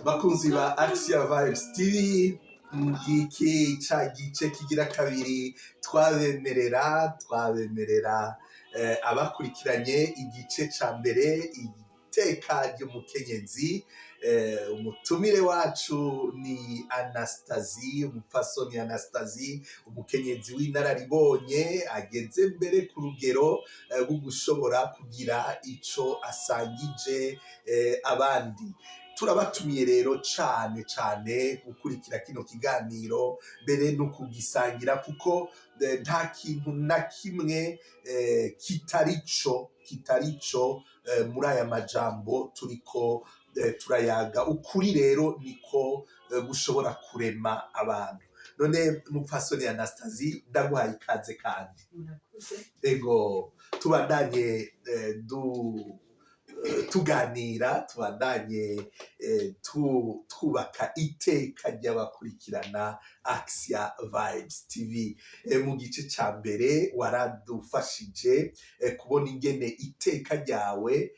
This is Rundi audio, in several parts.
bakunzi ba Action Vibes TV, ngiki ca gice kigira kabiri twabemerera abakurikiranye igice ca mbere, iteka ry'umukenyezi. Umutumire wacu ni Anastasie, umupfasoni Anastasie, umukenyezi w'inararibonye ageze mbere ku rugero rwo gushobora kugira ico asangije abandi. Turabatumiye rero cane gukurikira kino kiganiro mbere no kugisangira, kuko nta kintu na kimwe kitarico muri aya majambo turiko turayaga. Ukuri rero niko gushobora kurema abantu. None mupfasoni Anastasie, ndaguhaye ikaze kandi. Ego, tubandanye tuganira, tubandanye twubaka iteka ry'abakurikirana Action Vibes TV. Mu gice ca mbere waradufashije kubona ingene iteka ryawe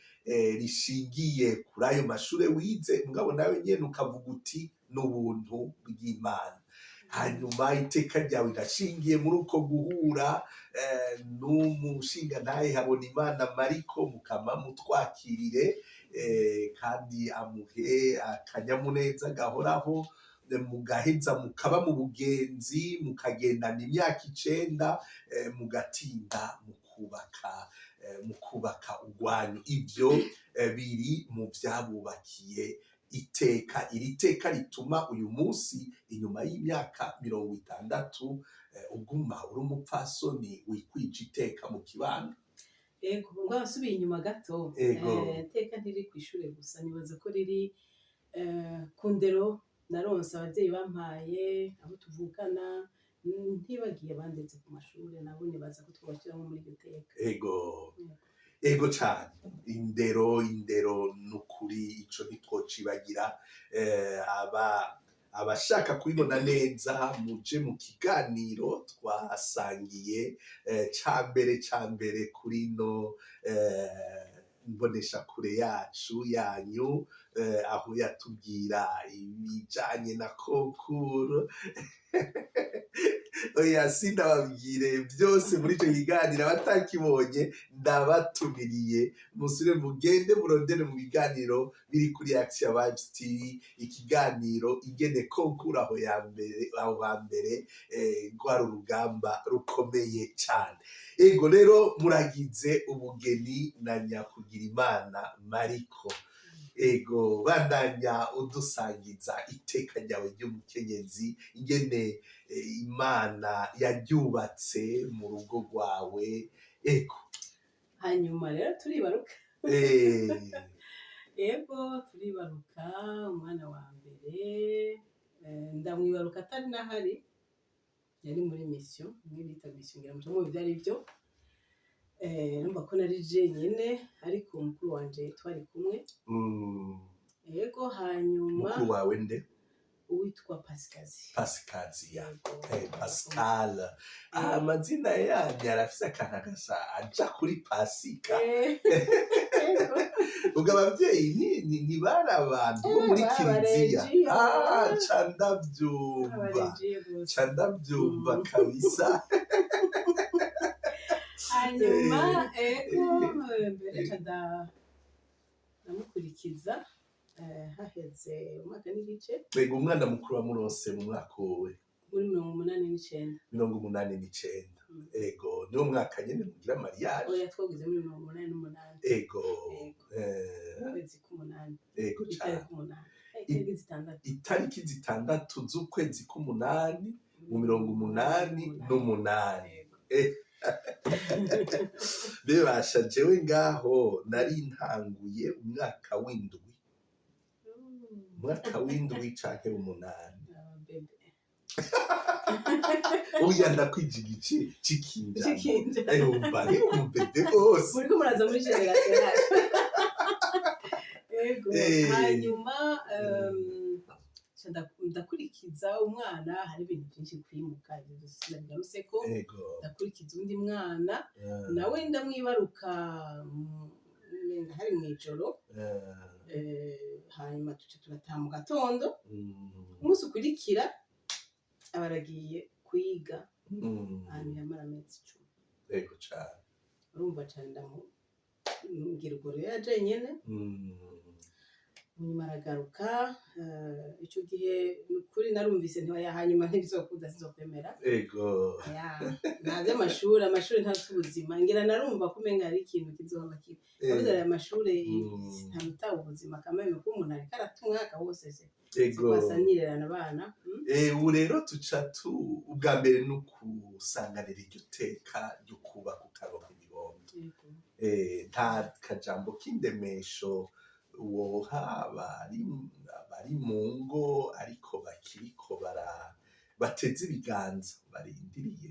rishingiye kuri ayo mashure wize, mugabo nawe nyene ukavuga uti n'ubuntu bw'Imana. Hanyuma iteka ryawe rirashingiye muri uko guhura n'umushingantahe Habonimana Mariko, mukama mutwakirire kandi amuhe akanyamuneza gahoraho, mugaheza mukaba mu bugenzi, mukagendana imyaka 9, mugatinda mukubaka urwanyu. Ivyo biri mu vyabubakiye iteka. Iri teka rituma uyu munsi, inyuma y'imyaka 60, uguma uri umupfasoni wikwije iteka mu kibano. Ego, ngo asubiye inyuma gato, iteka ntiri kw'ishure gusa, nibaza ko riri ku ndero naronse abavyeyi bampaye, abo tuvukana, ntibagiye bandeze ku mashure, nabo nibaza ko twobashiramwo muri iryo teka. Ego cane, indero nukuri, ico ntitwocibagira. Abashaka kubibona neza, muje mu kiganiro twasangiye ca mbere kuri no mbonesha kure yanyu, aho yatubwira ibijanye na konkuru. Oya, sindababwire byose muri ico kiganiro, abatakibonye ndabatumiriye, musure mugende murondere mu biganiro biri kuri Action Vibes TV, ikiganiro ingene konkuru aho hambere rwari urugamba rukomeye cane. Ego rero muragize ubugeni na Nyakugirimana Mariko. Ego, bandanya udusangiza iteka ryawe ry'umukenyezi, ingene Imana yaryubatse mu rugo rwawe. Ego, hanyuma rero turibaruka. Ego, turibaruka. Umwana wa mbere ndamwibaruka atari nahari, yari muri mission, imwe bita mission, ngira mutumwe byari byo. Numva ko nari jenyene, ariko umukuru wanje twari kumwe. Ego, hanyuma mukuru wawe nde? Uwitwa Pasikazi. Pascal. Amazina yanyu arafise akantu agasa aja kuri Pasika. Ubwo abavyeyi ntibari abantu bo muri kiliziya. Ca ndavyumva kabisa. Hanyuma ego, mbere ndamukurikiza haheze umwaka n'igice. Ego, umwana mukuru wa Murose mu mwaka wowe? Muri 89. 89. Ego, niwo mwaka nyene mugira mariage? Oya, twagize muri 88. Ego. Ukwezi k'umunani. Ego cane. Itariki 6 z'ukwezi k'umunani mu 88. Bebasha, jewe ngaho nari ntanguye umwaka w'indwi canke umunani. Uya ndakwije igice c'ikinja. Umva ni umubebe gose. Muriko muraza muri generation. Ego, hanyuma ndakurikiza umwana hari ibintu byinshi kwimuka ndabigaruseko ego ndakurikiza undi mwana nawe ndamwibaruka hari mw'ijoro hanyuma tuca turataha mu gatondo umunsi ukurikira aba aragiye kwiga ahantu yamara amezi 10 ego cane urumva cane ndamubwira ubwo rero yaje nyene nyuma aragaruka ico gihe nukuri narumvise hanyuma ntibizokunda sinzokwemera ego nta vy'amashuri nta ubuzima ngira narumva ko umenga hari ikintu kizoba kibi yavuze aya mashuri ntamutaha ubuzima kameme ko umuntu ariko arata umwaka wose se ego basanirerana abana ubu rero tuca ubwa mbere ni ukusanganira iryo teka ryo kubaka ukaronka ibihombo nta kajambo k'indemesho woha bari mu ngo ariko bakiriko bateze ibiganza barindiriye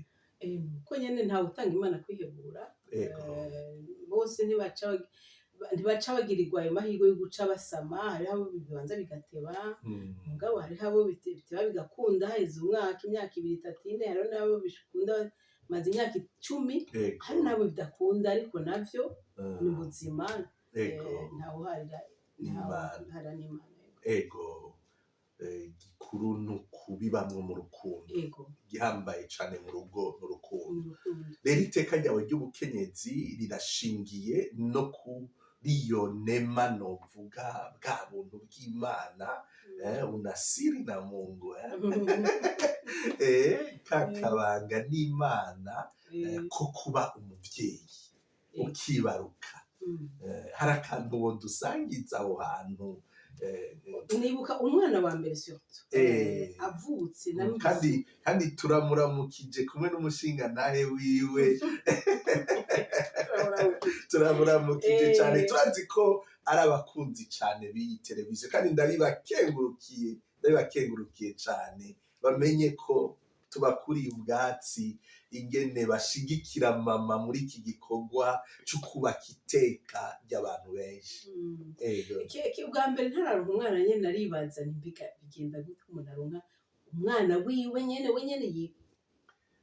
ko nyene ntawe utanga imana kwihebura bose ntibaca bagirirwa ayo mahirwe yo guca basama hariho abo bibanza bigateba mugabo hariho abo biteba bigakunda haheze umwaka imyaka 2 3 4 hariho n'abo bikunda maze imyaka 10 hari n'abo bidakunda ariko navyo ni ubuzima ntawe uharira n'Imana ego gikuru nukubibamwo mu rukundo gihambaye cane mu rugo mu rukundo rero iteka ryawe ry'ubukenyezi rirashingiye no kuri iyo nema novuga bwa buntu bw'Imana unasiri na Mungu kakabanga n'Imana ko kuba umuvyeyi ukibaruka hari akantu wodusangiza aho hantu nibuka umwana wa mbere surtout avutse kandi turamuramukije kumwe n'umushinga nahe wiwe turamuramukije cyane turazi ko ari abakunzi cyane b'iyi televiziyo kandi ndabibakengurukiye cyane bamenye ko tubakuriye ubwatsi ingene bashigikira mama muri iki gikorwa cyo kubaka iteka ry'abantu benshi ubwa mbere ntararonka umwana nyene naribaza nimbika bigenda gute umuntu aronka umwana wiwe nyene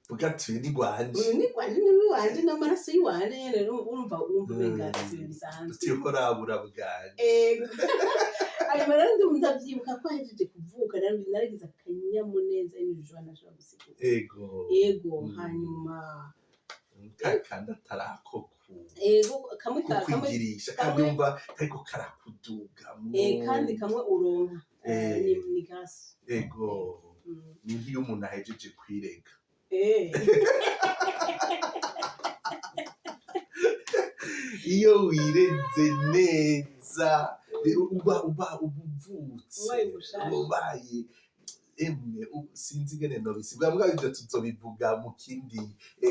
ugatuye ni gwanje n'amaraso yiwanje nyene urumva umenga bisanzwe utikorabura bwanje hanyuma rero ndavyibuka ko ahejeje kuvuka naragize akanyamuneza n'ijoro nashobora gusigura ego hanyuma kandi atarako kamwe kukwigirisha kandi yumva kariko karakudugamwo kandi kamwe uronka ni gasi ego ni nk'iyo umuntu ahejeje kwirega iyo wirenze neza uba ubuvutse ubaye emwe sinzi ingene nobisiga mbwa ivyo tuzobivuga mu kindi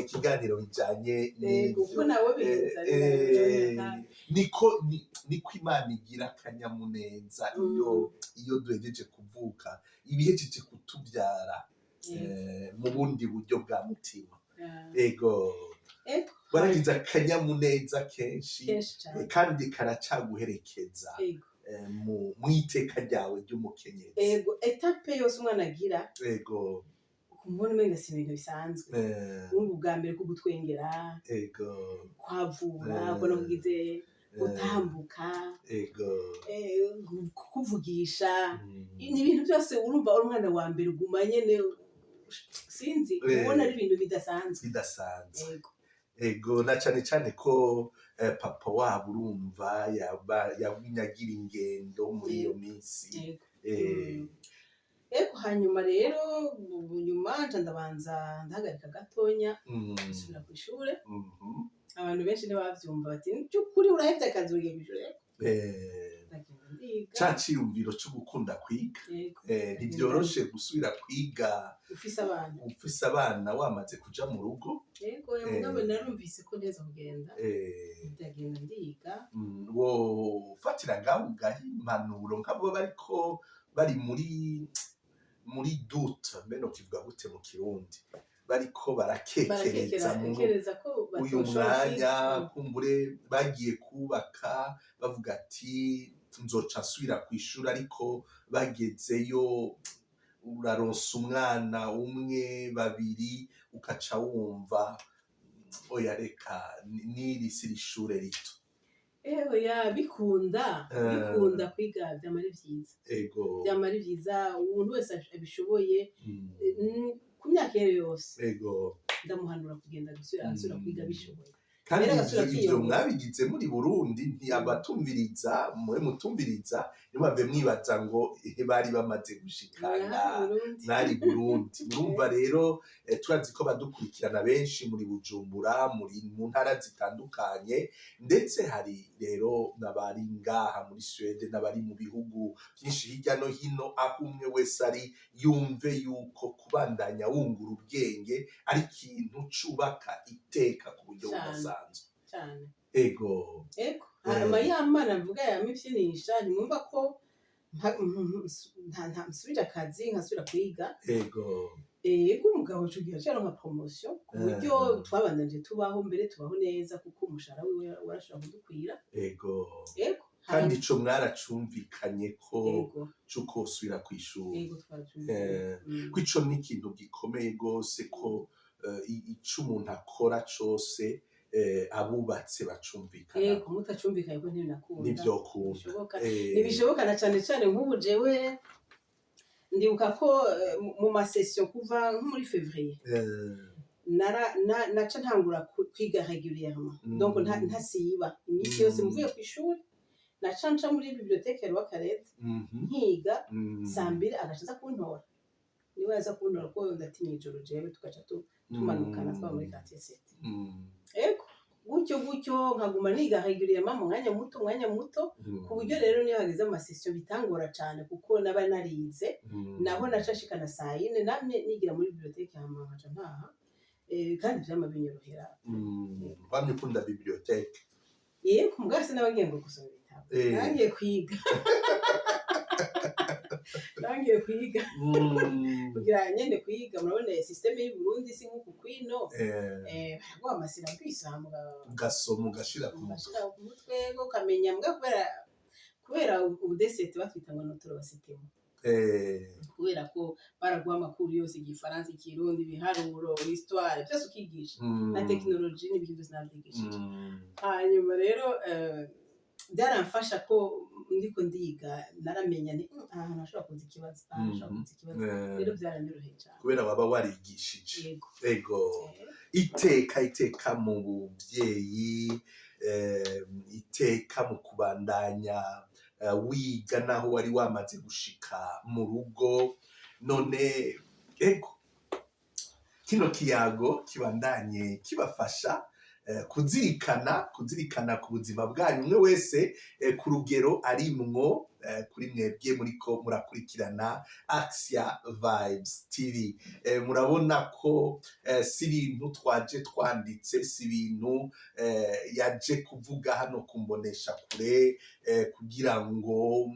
kiganiro bijanye niko Imana igira akanyamuneza iyo duhejeje kuvuka ibihejeje kutubyara mu bundi buryo bwa mutima ego baragize akanyamuneza kenshi kandi karacaguherekeza mu iteka ryawe ry'umukenyezi etape yose umwana agira kumubona umenga si ibintu bisanzwe urumva ubwa mbere ko gutwengera kwavura ubona kugize gutambuka kukuvugisha ni ibintu byose urumva uri umwana wa mbere uguma nyene sinzi ubona ari ibintu bidasanzwe ego na cane ko papa wabo urumva yabinyagira ingendo muri iyo minsi hanyuma rero nyuma ndabanza ndahagarika gatonya nsubira ku ishure abantu benshi ntibavyumva bati by'ukuri urahevye akazi ugiye kw'ishure ca ciyumviro co gukunda kwiga ntivyoroshe gusubira kwiga ufise abana wamaze kuja mu rugo mugabo narumvise ko neza kugenda ndagenda ndiga wofatira ngaho ugaha impanuro nk'abo bariko bari muri doute mbeno kivuga gute mu kirundi bariko barakekereza uyu mwanya kumbure bagiye kubaka bavuga ati nzoca nsubira kw'ishuri, ariko bagezeyo uraronsa umwana umwe babiri ukaca wumva oya reka n'iri si ishure rito. Oya bikunda kwiga vyama ari vyiza, Ego. vyama ari vyiza umuntu wese abishoboye ku myaka yose. Ego. Ndamuhanura kugenda gusubira kwiga bishoboye. Kandi ivyo mwabigize muri Burundi ntiyabatumviriza mwe mutumviriza nimwave mwibaza ngo bari bamaze gushikana mwari Burundi. Murumva rero turazi ko badukurikirana benshi muri Bujumbura, muri mu ntara zitandukanye, ndetse hari rero n'abari ngaha muri Swede n'abari mu bihugu byinshi hirya no hino, aho umwe wese ari yumve yuko kubandanya wungura ubwenge ari ikintu cubaka iteka ku buryo budasanzwe cyane. Ego. Hanyuma y'amana mvuga yamipfinisha nimwumva ko nsubira akazi nkasubira kwiga. Ego umugabo cugira cyane nka promotion ku buryo twabandanije tubaho mbere tubaho neza kuko umushahara wiwe warashobora kudukwira. Ego. Kandi ico mwaracumvikanye ko cuko usubira kw'ishuri. Ko ico ni ikintu gikomeye gose ko ico umuntu akora cose abubatse bacumvikana. Mutacumvikanye ko ntibinakunda. Ntivyokunda. Ntibishoboka na cane cane nk'ubu jewe ndibuka ko mu masession kuva nko muri février naca ntangura kwiga régulièrement, donc ntasiba imisi yose mvuye kw'ishuri naca nca muri bibliothèque ya Rwakarede nkiga saa 2 agaca kuntora, niwe yaza kuntora ko ndatinya ijoro jewe tugaca tumanukana twaba muri quartier 7. Gutyo nkaguma niga régulièrement mu mwanya muto ku buryo rero niyo hageze amasession bitangora cyane kuko naba narize naho nacashikana saa 4 namye nigira muri bibliothèque hama nkaca ntaha, kandi vyama binyorohera. Bamye ukunda bibliothèque? Mugase n'abagiye ngo gusoma ibitabo nangiye kwiga kugira nyene kwiga. Murabona systeme y'u Burundi si nkuko kwino baraguha amasira kwisanga ugasoma ugashira ku mutwe ukamenya mbwa kubera ubudesete batwita ngo notoro basitemo, kubera ko baraguha amakuru yose igifaransa, ikirundi, ibiharuro, histoire byose ukigisha na technology n'ibintu byose nabyigishije. Hanyuma rero byaramfasha ko ndiko ndiga naramenya ni ahantu ashobora kuza ikibazo, rero byaranyoroheye cyane kubera waba warigishije. Ego. Iteka mu buvyeyi, iteka mu kubandanya wiga naho wari wamaze gushika mu rugo. None ego kino kiyago kibandanye kibafasha kuzirikana ku buzima bwanyu, umwe wese ku rugero arimwo. Kuri mwebwe muriko murakurikirana Axia Vibes TV, murabona ko si ibintu twaje twanditse, si ibintu yaje kuvuga hano kumbonesha kure kugira ngo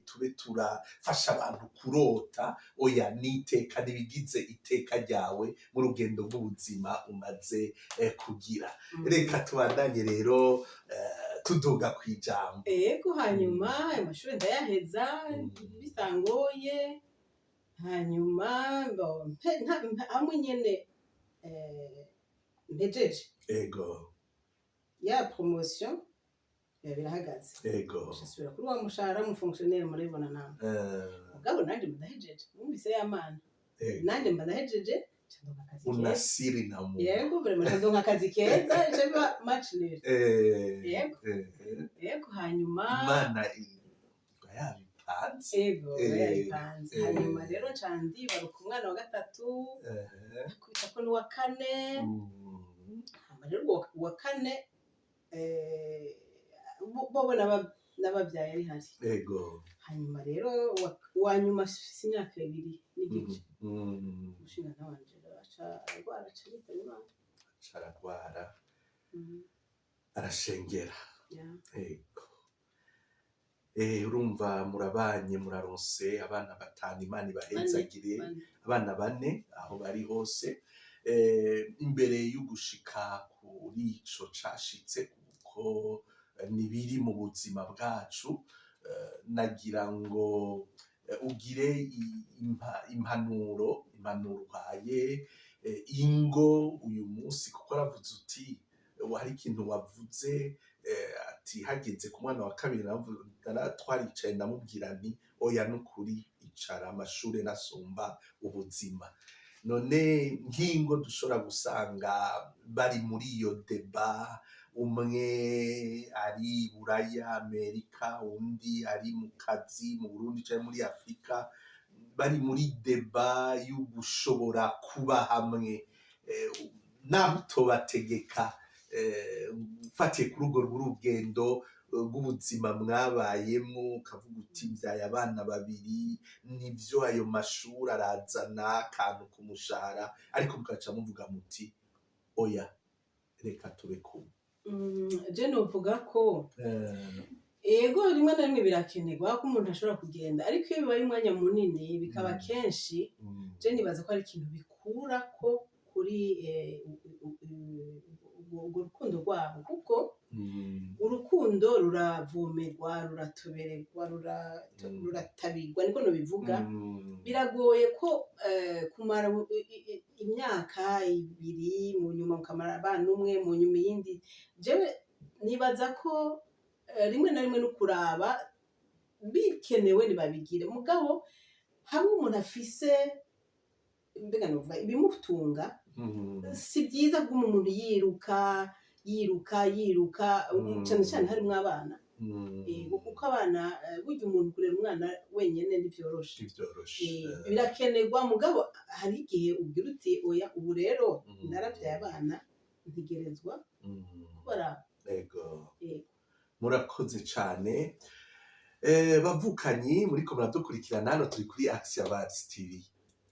tube turafasha abantu kurota. Oya, n'iteka n'ibigize iteka ryawe mu rugendo rw'ubuzima umaze kugira. Reka tubandanye rero tuduga kwijambo. Hanyuma amashuri ndayaheza bitangoye, hanyuma hamwe nyene mpejeje ya promotion birahagaze. Shasubira kuri wa mushahara mu fonctionnaire murabona namwe. Mugabo nanje madahejeje mwumvise y'amana, nanje madahejeje unasiri na Mungu. Vraiment ndonka akazi keza ceba match nil. Hanyuma Imana yabipanze. Hanyuma rero candi baruka umwana wa gatatu kwita ko n'uwa kane. Hanyuma rero uwa kane bobo n'abavyaye ari hari. Hanyuma rero uwa nyuma si imyaka 2 n'igice mushinga nabanje ararwara arashengera. Urumva murabanye muraronse abana 5, Imana ibahezagire, abana 4 aho bari hose. Imbere y'ugushika kuri ico cashitse kuko nibiri mu buzima bwacu, nagira ngo ugire impanuro uhaye ingo uyu munsi, kuko aravuze uti hari ikintu wavuze ati hageze ku mwana wa kabiri twaricaye ndamubwira nti oya nukuri icara, amashuri nasumba ubuzima. None nk'ingo dushobora gusanga bari muri iyo deba, umwe ari Buraya Amerika, undi ari mu kazi mu Burundi cyangwa muri Afurika, bari muri deba y'ugushobora kuba hamwe, naho utobategeka ufatiye kuri urwo rw'urugendo rw'ubuzima mwabayemo, ukavuga uti mbyaye abana babiri, nibyo ayo mashuri arazana akantu ku mushahara, ariko mukaca muvuga muti oya reka tube kumwe. Je novuga ko ego rimwe na rimwe birakenerwa ko umuntu ashobora kugenda, ariko iyo bibaye umwanya munini bikaba kenshi, je nibaza ko ari ikintu bikura ko kuri urwo rukundo rwabo, kuko urukundo ruravomerwa, ruratobererwa, ruratabirwa, niko nobivuga. Biragoye ko kumara imyaka 2 mu nyuma mukamara abana umwe, mu nyuma iyindi. Jewe nibaza ko rimwe na rimwe no kuraba bikenewe nibabigire, mugabo hamwe umuntu afise mbega novuga ibimutunga, si byiza bw'umu umuntu yiruka cyane cyane harimwo abana, kuko abana burya umuntu kurera umwana wenyene ntivyoroshe, birakenerwa, mugabo hari igihe ubwira uti oya ubu rero naravyaye abana ntegerezwa kubara. Murakoze cyane bavukanyi muriko muradukurikirana, hano turi kuri Action Vibes TV.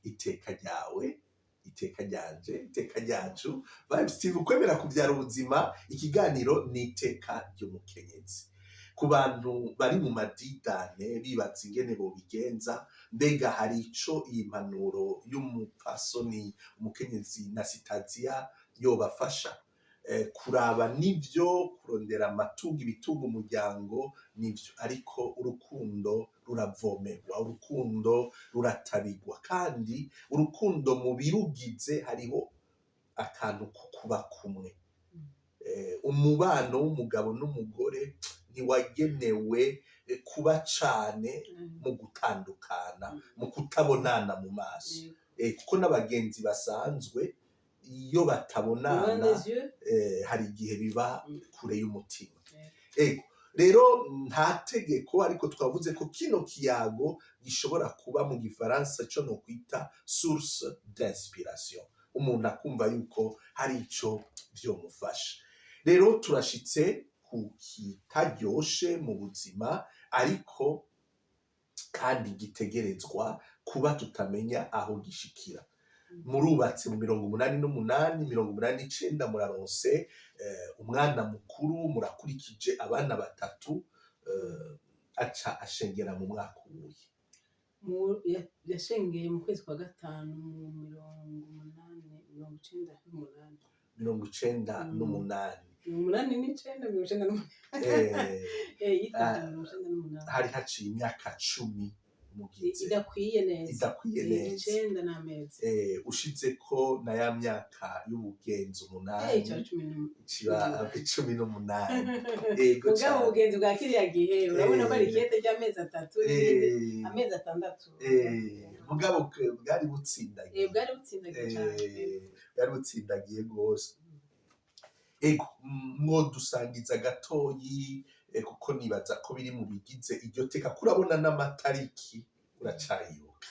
Iteka ryawe, iteka ryanje, iteka ryacu. Vibes TV, ukwemera kubyara ubuzima. Ikiganiro ni iteka ry'umukenyezi. Ku bantu bari mu madidane bibatse ingene bobigenza, mbega hari ico iyi mpanuro y'umupfasoni umukenyezi na Sitazia yobafasha kuraba nivyo, kurondera amatungo ibitunga umuryango nivyo, ariko urukundo ruravomerwa, urukundo ruratabirwa, kandi urukundo mu birugize hariho akantu ko kuba kumwe. Umubano w'umugabo n'umugore ntiwagenewe kuba cane mu gutandukana, mu kutabonana mu maso, kuko n'abagenzi basanzwe iyo batabonana hari igihe biba kure y'umutima. Rero nta tegeko, ariko twavuze ko kino kiyago gishobora kuba mu gifaransa cyo no kwita source d'inspiration, umuntu akumva yuko hari ico vyomufasha. Rero turashitse ku kitaryoshe mu buzima, ariko kandi gitegerezwa kuba tutamenya aho gishikira. Murubatse mu 88, 89 muraronse umwana mukuru, murakurikije abana 3, aca ashengera mu mwaka uwuye. Yashengeye mu kwezi kwa 5 hari haciye imyaka 10 idakwiye neza, ushize ko na ya myaka y'ubugenzi 8 ciba 18. Mugabo ubugenzi bwa kiriya gihe urabona ko ari ikete ry'amezi 3 amezi 6, mugabo bwari butsindagiye, bwari butsindagiye gose. Mwodusangiza gatoyi, kuko nibaza ko biri mu bigize iryo teka, kurabona n'amatariki uracayibuka,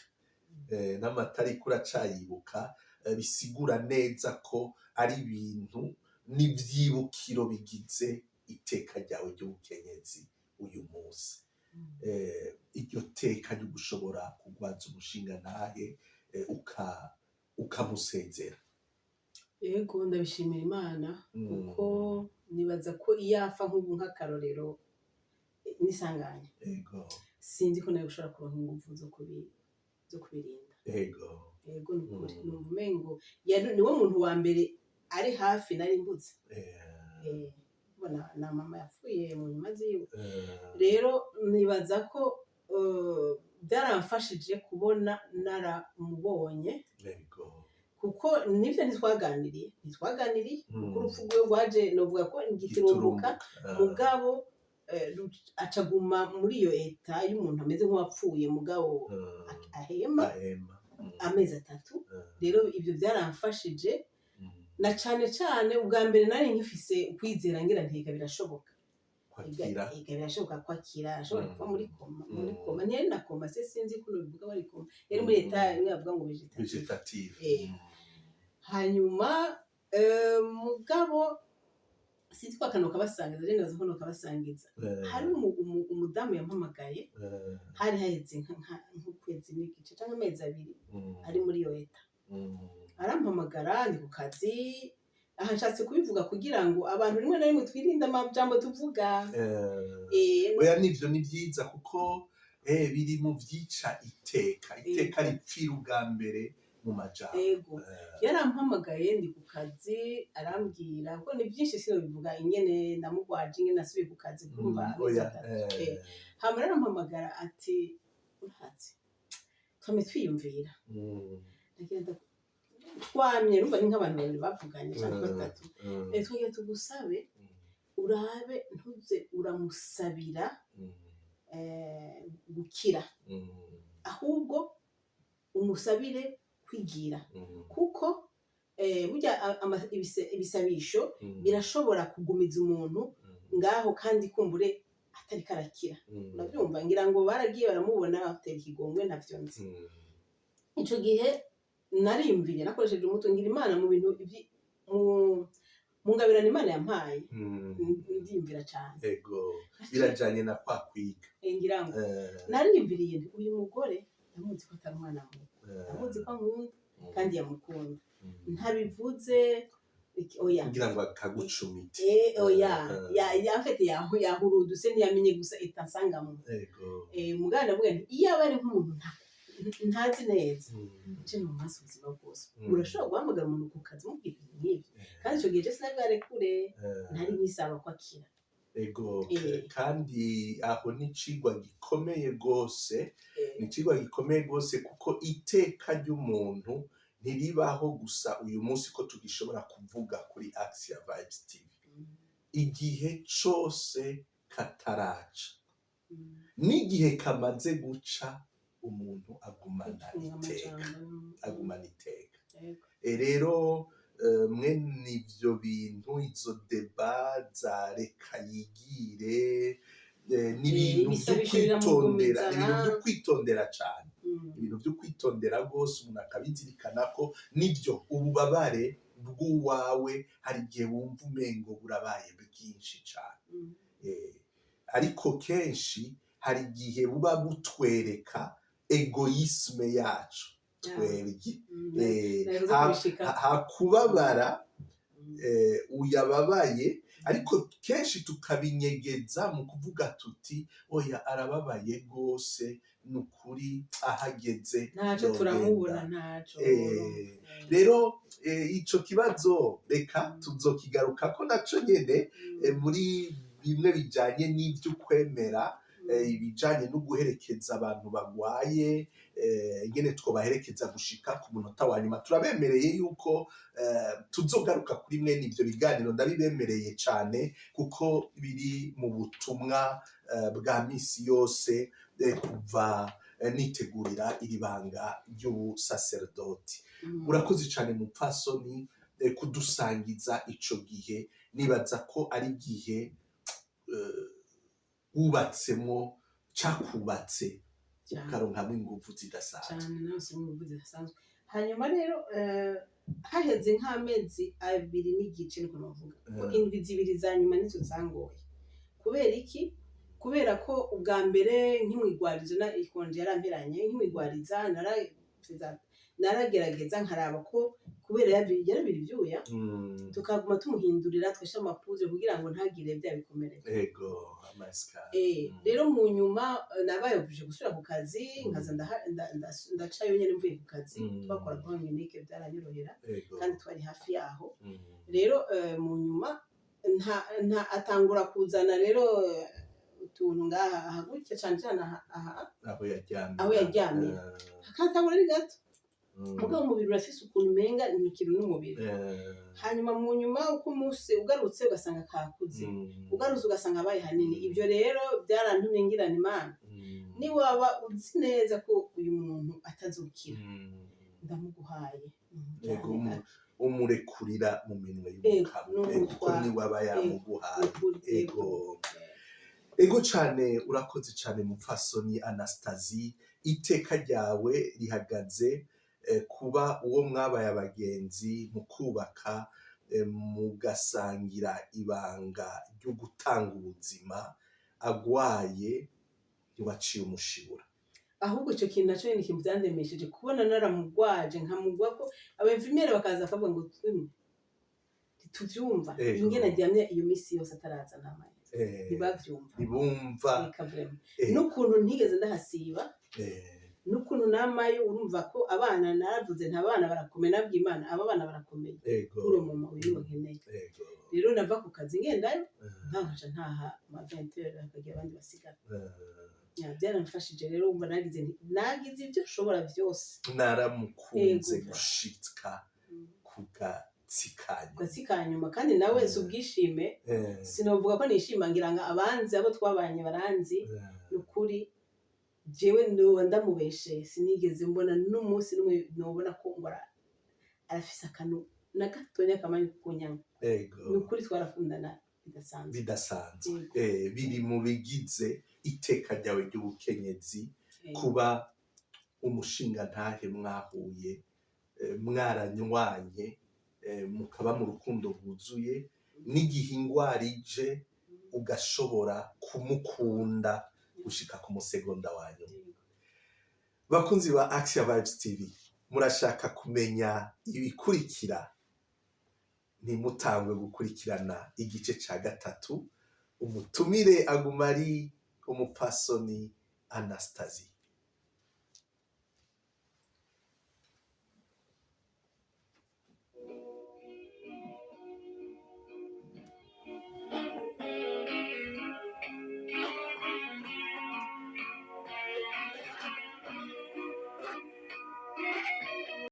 n'amatariki uracayibuka, bisigura neza ko ari ibintu n'ivyibukiro bigize iteka ryawe ry'ubukenyezi uyu munsi. Iryo teka ryo gushobora kugwaza umushinga ntahe ukamusezera. Yego ndabishimira Imana, kuko nibaza ko iyafa nk'ubu nk'akarorero nisanganye, sinzi ko nayo gushobora kuronka ingufu zo kubirinda. Yego nukuri, numengo niwo muntu wa mbere ari hafi nari mbuze. kubona na mama yapfuye mu nyuma ziwe rero nibaza ko byaramfashije kubona naramubonye kuko nivyo ntitwaganiriye kuko urupfu rwiwe rwaje novuga ko giturumbuka mugabo acaguma muri iyo eta y'umuntu ameze nk'uwapfuye mugabo ahema amezi 3 rero ibyo byaramfashije na cane ubwa mbere nari nkifise ukwizera ngira ntega birashoboka birashoboka kwakira ashobora kuva muri koma ntiyari na koma se sinzi ko bivuga bari koma yari muri eta bavuga ngo vegetative hanyuma mugabo sinzi ko akano kabasangiza rero nazo hono kabasangiza hari umudamu yampamagaye hari haheze nk'ukwezi n'igice cyangwa amezi 2 ari muri yo eta arampamagara ndi ku kazi aha nshatse kubivuga kugira ngo abantu rimwe na rimwe twirinde amajambo tuvuga oya nivyo ni vyiza kuko biri mu vyica iteka ripfira ubwa mbere mu majambo yarampamagaye ndi ku kazi arambwira ko ni byinshi sino bivuga ingene namugwaje ingene nasubiye ku kazi kumva hama arampamagara ati urahazi twame twiyumvira ndagenda twamye rumva ni nk'abantu babiri bavuganye cyangwa 3 twagiye tugusabe urabe ntuze uramusabira gukira ahubwo umusabire kwigira kuko burya ibisabisho birashobora kugumiza umuntu ngaho kandi kumbure atari karakira urabyumva ngira ngo baragiye baramubona batera ikigongwe ntavyo nzi ico gihe narimvire nakoresheje umutwe ngira Imana mu bintu mungabirana Imana yampaye ndimvira cyane birajanye na kwa kwiga ngira ngo narimviriye uyu mugore ndamuzi ko atari umwana muto ndamuzi ko ankunda kandi yamukunda ntabivuze oya ngira ngo akagucumite oya yafete yahuruduse ntiyamenye gusa itansangamo muganda ndavuga nti iyo abari nk'umuntu ntazi neza nje mu maso ubuzima bwose urashobora guhamagara umuntu ku kazi mubwira nk'ibyo kandi icyo gihe jese nabwo kure ntari nisaba ko akira kandi aho ni icigwa gikomeye rwose ni icigwa gikomeye rwose kuko iteka ry'umuntu ntiribaho gusa uyu munsi ko tugishobora kuvuga kuri Axia Vibes TV igihe cose kataraca n'igihe kamaze guca umuntu agumana iteka rero mwene ivyo bintu izo deba za reka yigire n'ibintu vyo kwitondera cane ibintu vyo kwitondera rwose umuntu akabizirikana ko nivyo ububabare bw'uwawe hari igihe wumva umengo burabaye bwinshi cane ariko kenshi hari igihe buba butwereka egoisme yacu twebwe hakubabara uyababaye ariko kenshi tukabinyegeza mu kuvuga tuti oya arababaye rwose nukuri ahageze ntaco turamubona ntaco rero ico kibazo reka tuzokigaruka ko naco nyene muri bimwe bijanye n'ivy'ukwemera ibijanye no guherekeza abantu bagwaye ingene twobaherekeza gushika ku munota wa nyuma turabemereye yuko tuzogaruka kuri mwene ivyo biganiro ndabibemereye cane kuko biri mu butumwa bwa misi yose kuva nitegurira iri banga ry'ubusaserdoti urakoze cane mupfasoni kudusangiza ico gihe nibaza ko ari gihe wubatsemwo cakubatse ukaronkamwo inguvu zidasanzwe hanyuma rero haheze nk'amezi 2 n'igice niko navuga ko indwi 2 za nyuma nizo zangoye kubera iki kubera ko ubwa mbere nkimwigwariza na ikonje yaramperanye nkimwigwariza naragerageza nkaraba ko kubera yarabiri byuya tukaguma tumuhindurira twesha amapuze kugira ngo ntagire bya bikomere rero mu nyuma nabayobuje gusura ku kazi nkaza ndacayo nyene mvuye ku kazi twakora kwa ngenike byaranyorohera kandi twari hafi yaho rero mu nyuma nta atangura kuzana rero utuntu ngaha gutya cane cane aha aho yaryamye akatangura ari gato mugabo umubiri urafise ukuntu umenga ni ikintu n'umubiri hanyuma mu nyuma uko umunsi ugarutse ugasanga kakuze ugarutse ugasanga abaye hanini ibyo rero byarantumye ngirana Imana niwaba uzi neza ko uyu muntu atazukira ndamuguhaye umurekurira mu minwe y'umukama kuko niwe aba yamuguhaye ego cane urakoze cane mupfasoni Anastasie iteka ryawe rihagaze kuba uwo mwabaye abagenzi mu kubaka mugasangira ibanga ryo gutanga ubuzima agwaye ntiwaciye umushibura ahubwo icyo kintu naco ni ikintu byandemesheje kubona naramugwaje nkamugwa ko abemfimere bakaza akavuga ngo tuvyumva ingene aryamye iyo misi yose ataraza n'amazi ntibumva n'ukuntu ntigeze ndahasiba n'ukuntu namayo urumva ko abana naravuze nta bana barakomeye nabwo Imana aba bana barakomeye kuri mu mubiri wageneye rero nava ku kazi ngendayo nkaja ntaha ma 20h akagira abandi basigara byaramfashije rero umva nagize ibyo ushobora byose naramukunze gushika kugatsikanyuma kandi nawe si ubwishime sinovuga ko nishimangira ngo abanzi abo twabanye baranzi n'ukuri jewe ndoba ndamubeshe sinigeze mbona n'umunsi n'umwe nobona ko ngo arafise akantu na gatonya kamanyi kunyanga n'ukuri twarakundana bidasanzwe biri mu bigize iteka ryawe ry'ubukenyezi kuba umushinga ntahe mwahuye mwaranywanye mukaba mu rukundo rwuzuye n'igihe ingwara ije ugashobora kumukunda gushika ku musegonda wanyu. Bakunzi ba Action Vibes TV murashaka kumenya ibikurikira ntimutangwe gukurikirana igice ca gatatu umutumire aguma ari umupfasoni Anastasie.